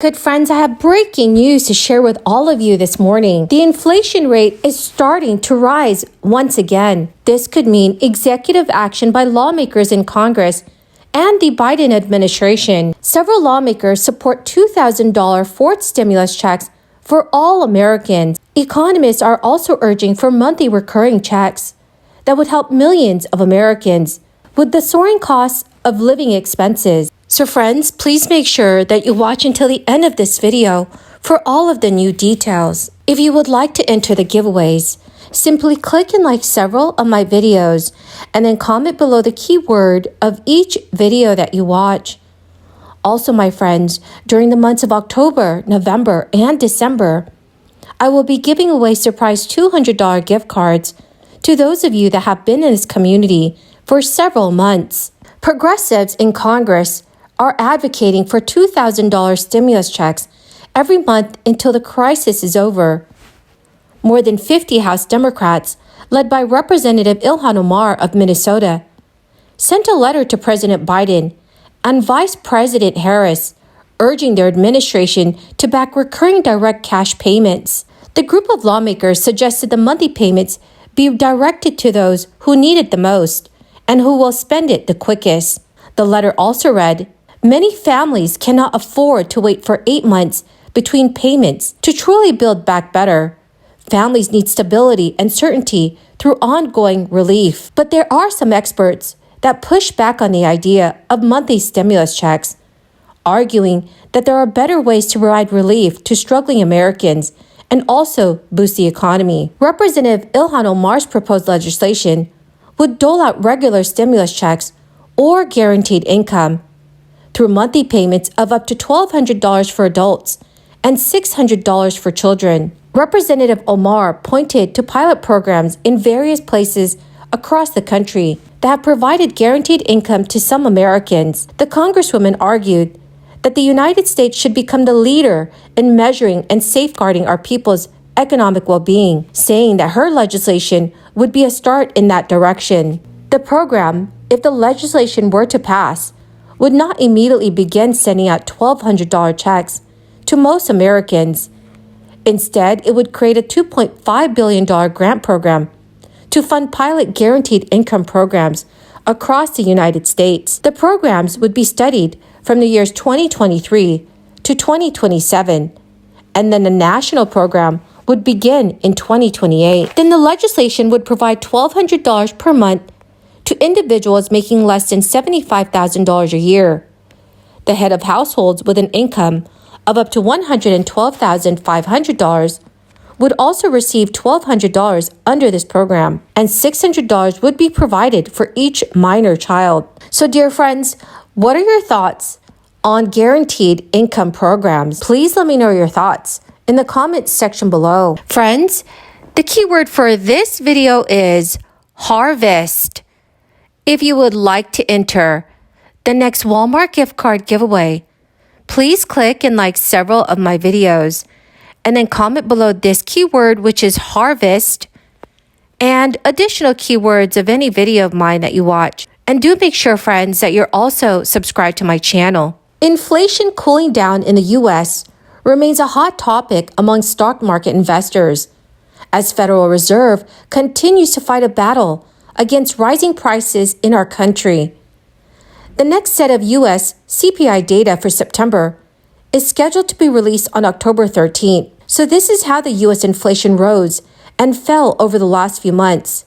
Good friends, I have breaking news to share with all of you this morning. The inflation rate is starting to rise once again. This could mean executive action by lawmakers in Congress and the Biden administration. Several lawmakers support $2,000 fourth stimulus checks for all Americans. Economists are also urging for monthly recurring checks that would help millions of Americans with the soaring costs of living expenses. So friends, please make sure that you watch until the end of this video for all of the new details. If you would like to enter the giveaways, simply click and like several of my videos and then comment below the keyword of each video that you watch. Also, my friends, during the months of October, November, and December, I will be giving away surprise $200 gift cards to those of you that have been in this community for several months. Progressives in Congress are advocating for $2,000 stimulus checks every month until the crisis is over. More than 50 House Democrats, led by Representative Ilhan Omar of Minnesota, sent a letter to President Biden and Vice President Harris, urging their administration to back recurring direct cash payments. The group of lawmakers suggested the monthly payments be directed to those who need it the most and who will spend it the quickest. The letter also read, "Many families cannot afford to wait for 8 months between payments to truly build back better. Families need stability and certainty through ongoing relief." But there are some experts that push back on the idea of monthly stimulus checks, arguing that there are better ways to provide relief to struggling Americans and also boost the economy. Representative Ilhan Omar's proposed legislation would dole out regular stimulus checks or guaranteed income through monthly payments of up to $1,200 for adults and $600 for children. Representative Omar pointed to pilot programs in various places across the country that have provided guaranteed income to some Americans. The Congresswoman argued that the United States should become the leader in measuring and safeguarding our people's economic well-being, saying that her legislation would be a start in that direction. The program, if the legislation were to pass, would not immediately begin sending out $1,200 checks to most Americans. Instead, it would create a $2.5 billion grant program to fund pilot guaranteed income programs across the United States. The programs would be studied from the years 2023 to 2027, and then the national program would begin in 2028. Then the legislation would provide $1,200 per month to individuals making less than $75,000 a year. The head of households with an income of up to $112,500 would also receive $1,200 under this program, and $600 would be provided for each minor child. So, dear friends, what are your thoughts on guaranteed income programs? Please let me know your thoughts in the comments section below. Friends, the keyword for this video is harvest. If you would like to enter the next Walmart gift card giveaway, please click and like several of my videos and then comment below this keyword, which is harvest, and additional keywords of any video of mine that you watch. And do make sure, friends, that you're also subscribed to my channel. Inflation cooling down in the U.S. remains a hot topic among stock market investors as Federal Reserve continues to fight a battle against rising prices in our country. The next set of U.S. CPI data for September is scheduled to be released on October 13th. So this is how the U.S. inflation rose and fell over the last few months.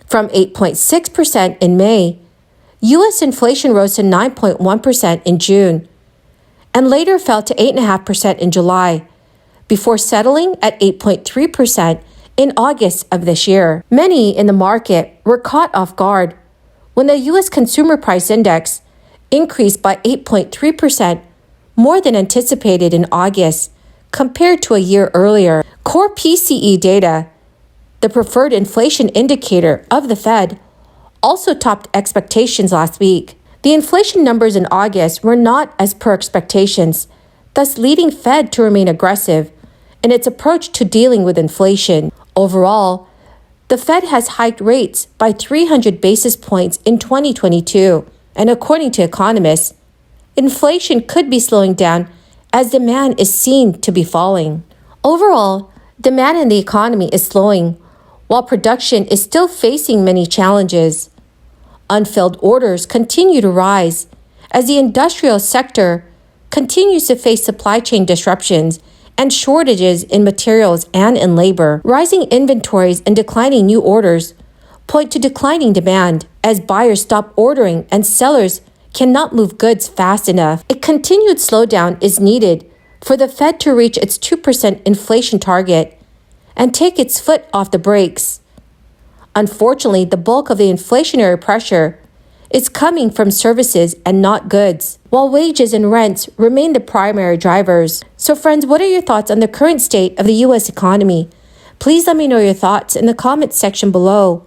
From 8.6% in May, U.S. inflation rose to 9.1% in June, and later fell to 8.5% in July, before settling at 8.3% in August of this year. Many in the market were caught off guard when the U.S. Consumer Price Index increased by 8.3%, more than anticipated in August compared to a year earlier. Core PCE data, the preferred inflation indicator of the Fed, also topped expectations last week. The inflation numbers in August were not as per expectations, thus leading Fed to remain aggressive in its approach to dealing with inflation. Overall, the Fed has hiked rates by 300 basis points in 2022, and according to economists, inflation could be slowing down as demand is seen to be falling. Overall, demand in the economy is slowing, while production is still facing many challenges. Unfilled orders continue to rise as the industrial sector continues to face supply chain disruptions and shortages in materials and in labor. Rising inventories and declining new orders point to declining demand as buyers stop ordering and sellers cannot move goods fast enough. A continued slowdown is needed for the Fed to reach its 2% inflation target and take its foot off the brakes. Unfortunately, the bulk of the inflationary pressure is coming from services and not goods, while wages and rents remain the primary drivers. So friends, what are your thoughts on the current state of the U.S. economy? Please let me know your thoughts in the comments section below.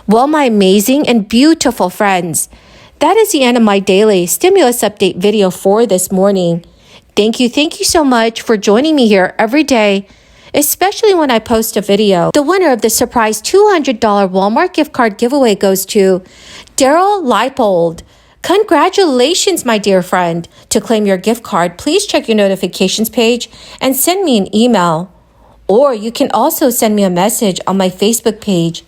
Well, my amazing and beautiful friends, that is the end of my daily stimulus update video for this morning. Thank you so much for joining me here every day, especially when I post a video. The winner of the surprise $200 Walmart gift card giveaway goes to Daryl Leipold. Congratulations, my dear friend. To claim your gift card, please check your notifications page and send me an email. Or you can also send me a message on my Facebook page.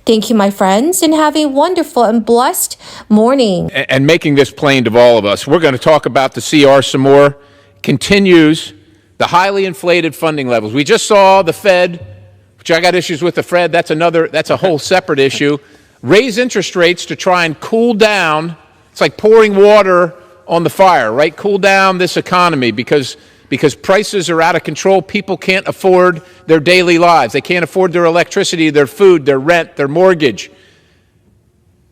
Thank you, my friends, and have a wonderful and blessed morning. And making this plain to all of us, we're going to talk about the CR some more. Continues the highly inflated funding levels. We just saw the Fed, which I got issues with the Fed. That's a whole separate issue. Raise interest rates to try and cool down. It's like pouring water on the fire, right? Cool down this economy because prices are out of control. People can't afford their daily lives. They can't afford their electricity, their food, their rent, their mortgage.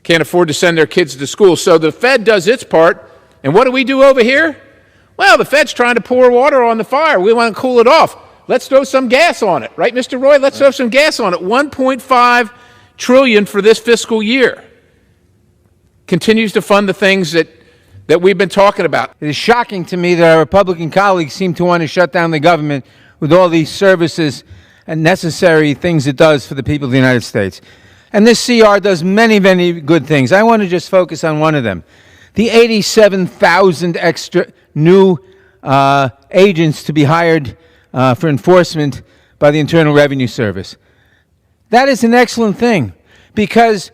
Can't afford to send their kids to school. So the Fed does its part. And what do we do over here? Well, the Fed's trying to pour water on the fire. We want to cool it off. Let's throw some gas on it. Right, Mr. Roy? Let's throw some gas on it. $1.5 trillion for this fiscal year. Continues to fund the things that we've been talking about. It is shocking to me that our Republican colleagues seem to want to shut down the government with all these services and necessary things it does for the people of the United States. And this CR does many, many good things. I want to just focus on one of them. The 87,000 extra new agents to be hired for enforcement by the Internal Revenue Service. That is an excellent thing, because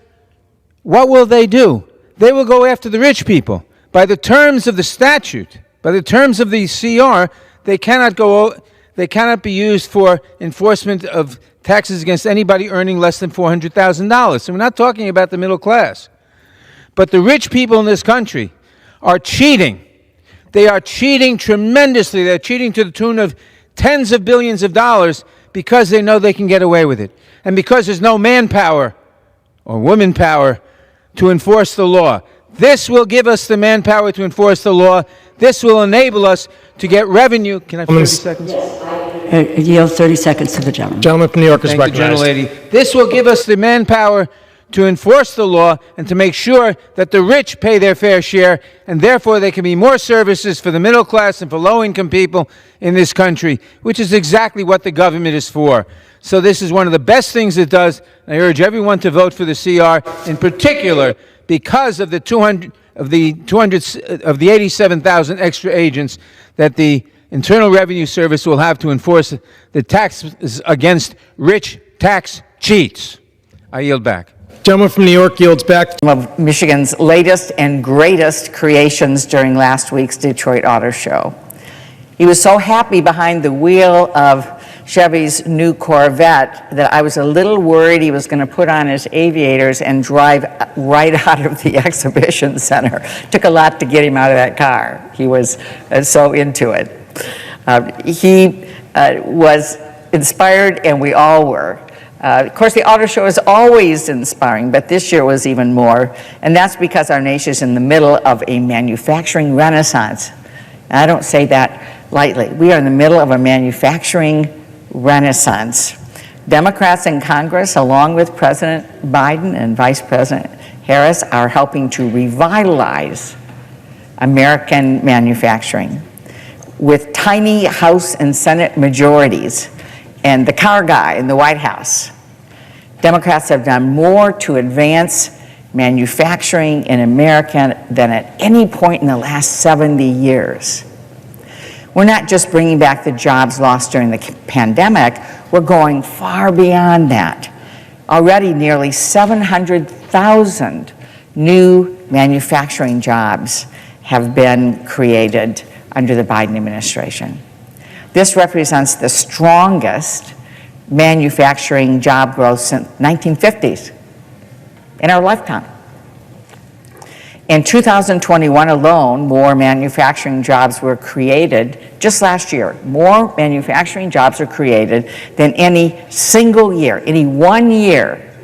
what will they do? They will go after the rich people. By the terms of the statute, by the terms of the CR, they cannot be used for enforcement of taxes against anybody earning less than $400,000. So we're not talking about the middle class. But the rich people in this country are cheating. They are cheating tremendously. They're cheating to the tune of tens of billions of dollars because they know they can get away with it. And because there's no manpower or woman power to enforce the law. This will give us the manpower to enforce the law. This will enable us to get revenue. Can I have 30 seconds? Yes, yield 30 seconds to the gentleman. Gentleman from New York is recognized. Thank you, gentlelady. This will give us the manpower to enforce the law and to make sure that the rich pay their fair share, and therefore there can be more services for the middle class and for low-income people in this country, which is exactly what the government is for. So this is one of the best things it does. I urge everyone to vote for the CR, in particular because of the 87,000 extra agents that the Internal Revenue Service will have to enforce the taxes against rich tax cheats. I yield back. Gentleman from New York yields back. One of Michigan's latest and greatest creations during last week's Detroit Auto Show. He was so happy behind the wheel of Chevy's new Corvette that I was a little worried he was going to put on his aviators and drive right out of the exhibition center. Took a lot to get him out of that car. He was so into it. He was inspired, and we all were. Of course, the auto show is always inspiring, but this year was even more, and that's because our nation is in the middle of a manufacturing renaissance. And I don't say that lightly. We are in the middle of a manufacturing renaissance. Democrats in Congress, along with President Biden and Vice President Harris, are helping to revitalize American manufacturing with tiny House and Senate majorities and the car guy in the White House. Democrats have done more to advance manufacturing in America than at any point in the last 70 years. We're not just bringing back the jobs lost during the pandemic, we're going far beyond that. Already nearly 700,000 new manufacturing jobs have been created under the Biden administration. This represents the strongest manufacturing job growth since 1950s in our lifetime. In 2021 alone, more manufacturing jobs were created, just last year, more manufacturing jobs were created than any single year, any one year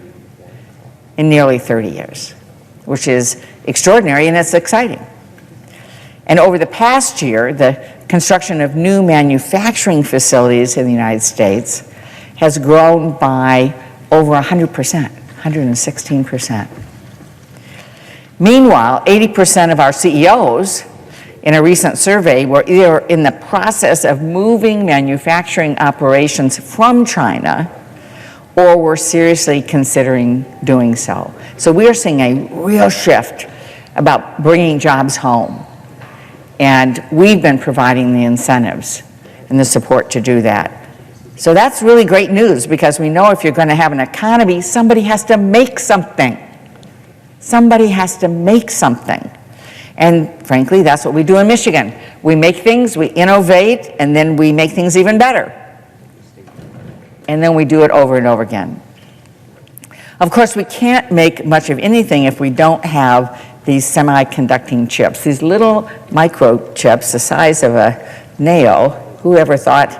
in nearly 30 years, which is extraordinary and it's exciting. And over the past year, the construction of new manufacturing facilities in the United States has grown by over 100%, 116%. Meanwhile, 80% of our CEOs in a recent survey were either in the process of moving manufacturing operations from China or were seriously considering doing so. So we are seeing a real shift about bringing jobs home. And we've been providing the incentives and the support to do that. So that's really great news, because we know if you're going to have an economy, somebody has to make something. Somebody has to make something. And frankly, that's what we do in Michigan. We make things, we innovate, and then we make things even better. And then we do it over and over again. Of course, we can't make much of anything if we don't have these semiconducting chips, these little microchips the size of a nail. Who ever thought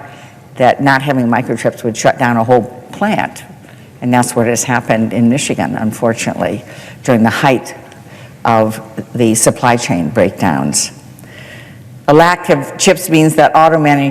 that not having microchips would shut down a whole plant? And that's what has happened in Michigan, unfortunately, during the height of the supply chain breakdowns. A lack of chips means that auto manufacturers